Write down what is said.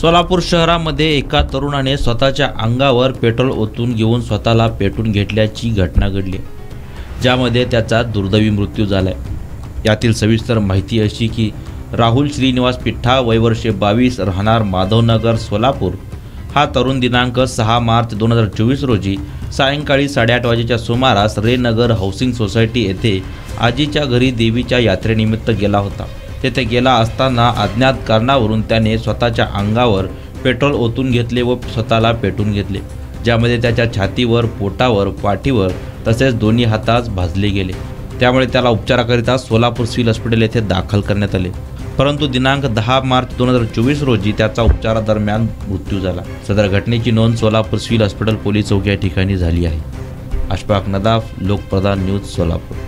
सोलापूर शहरामध्ये एका तरुणाने स्वतःच्या अंगावर पेट्रोल ओतून घेऊन स्वतःला पेटून घेतल्याची घटना घडली, ज्यामध्ये त्याचा दुर्दैवी मृत्यू झालाय। यातील सविस्तर माहिती अशी की राहुल श्रीनिवास पिठ्ठा, वय वर्षे 22, राहणार माधवनगर, सोलापूर, हा तरुण दिनांक 6 मार्च 2024 रोजी सायंकाळी 8:30 वाजेच्या सुमारास रे नगर हाऊसिंग सोसायटी येथे आजीच्या घरी देवीच्या यात्रेनिमित्त गेला होता। तेथे गेला असताना अज्ञात कारणावरून त्याने स्वतःच्या अंगावर पेट्रोल ओतून घेतले व स्वतःला पेटून घेतले, ज्यामध्ये त्याच्या छातीवर, पोटावर, पाठीवर तसेच दोन्ही हातास भाजले गेले। त्यामुळे त्याला उपचाराकरिता सोलापूर सिव्हिल हॉस्पिटल येथे दाखल करण्यात आले, परंतु दिनांक 10 मार्च 2024 रोजी त्याचा उपचारादरम्यान मृत्यू झाला। सदर घटनेची नोंद सोलापूर सिव्हिल हॉस्पिटल पोलीस चौकी या ठिकाणी झाली आहे। अशफाक नदाफ, लोकप्रधान न्यूज, सोलापूर।